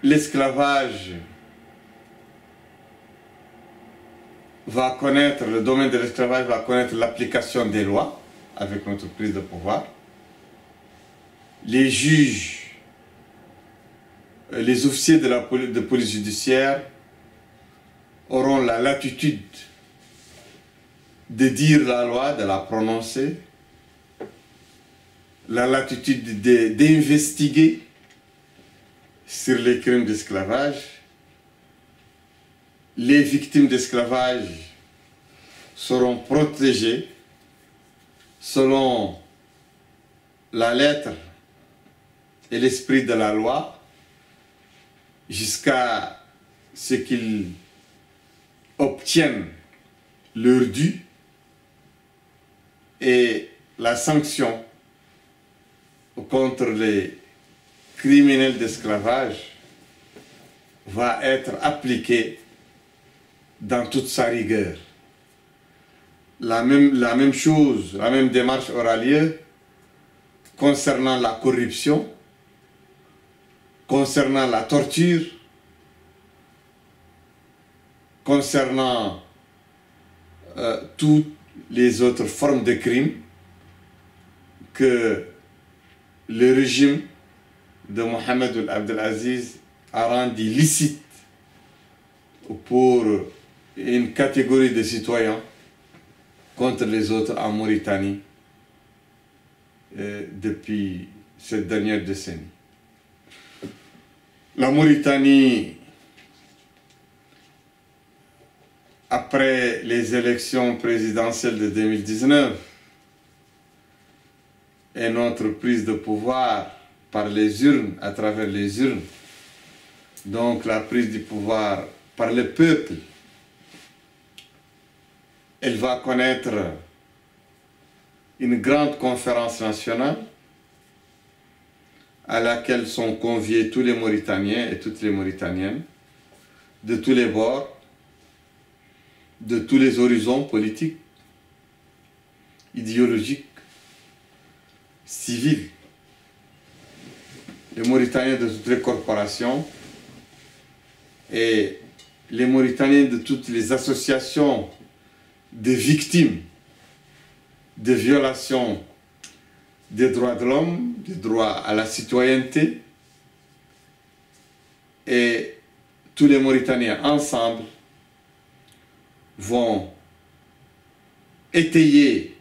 l'esclavage va connaître, le domaine de l'esclavage va connaître l'application des lois avec notre prise de pouvoir. Les juges, les officiers de police judiciaire auront la latitude de dire la loi, de la prononcer, la latitude d'investiguer sur les crimes d'esclavage. Les victimes d'esclavage seront protégées selon la lettre et l'esprit de la loi jusqu'à ce qu'ils obtiennent leur dû, et la sanction contre les criminels d'esclavage va être appliquée dans toute sa rigueur. La même chose, la même démarche aura lieu concernant la corruption, concernant la torture, concernant toutes les autres formes de crimes que le régime de Mohamed Abdel Aziz a rendu licite pour une catégorie de citoyens contre les autres en Mauritanie depuis cette dernière décennie. La Mauritanie, après les élections présidentielles de 2019 et notre prise de pouvoir par les urnes, à travers les urnes, donc la prise du pouvoir par le peuple, elle va connaître une grande conférence nationale à laquelle sont conviés tous les Mauritaniens et toutes les Mauritaniennes de tous les bords, de tous les horizons politiques, idéologiques, civils. Les Mauritaniens de toutes les corporations et les Mauritaniens de toutes les associations de victimes de violations des droits de l'homme, des droits à la citoyenneté, et tous les Mauritaniens ensemble vont étayer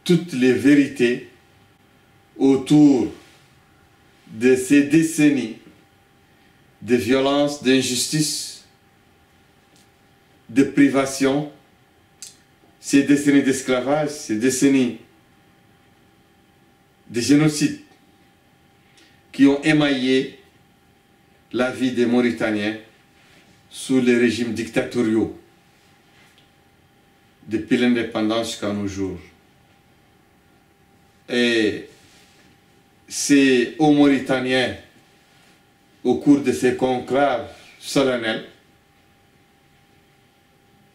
toutes les vérités autour de ces décennies de violence, d'injustice, de privation, ces décennies d'esclavage, ces décennies de génocide qui ont émaillé la vie des Mauritaniens sous les régimes dictatoriaux depuis l'indépendance jusqu'à nos jours. Et c'est aux Mauritaniens, au cours de ces conclaves solennels,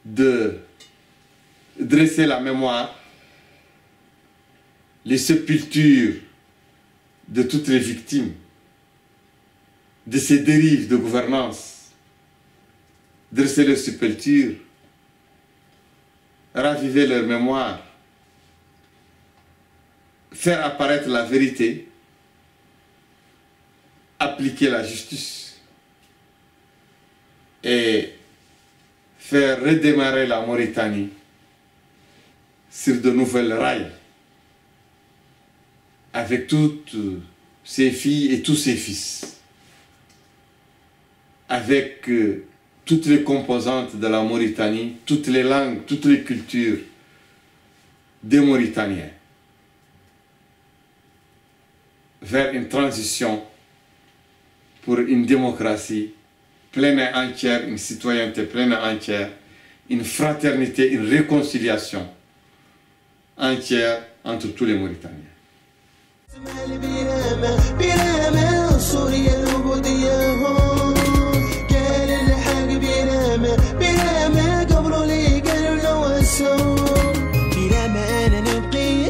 de dresser la mémoire, les sépultures de toutes les victimes de ces dérives de gouvernance, dresser leurs sépultures, raviver leur mémoire, faire apparaître la vérité, appliquer la justice et faire redémarrer la Mauritanie sur de nouvelles rails avec toutes ses filles et tous ses fils, avec toutes les composantes de la Mauritanie, toutes les langues, toutes les cultures des Mauritaniens, vers une transition pour une démocratie pleine et entière, une citoyenneté pleine et entière, une fraternité, une réconciliation entière entre tous les Mauritaniens.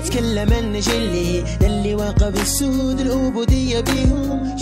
تكلم النجلي اللي واقف السود العبودية بيهم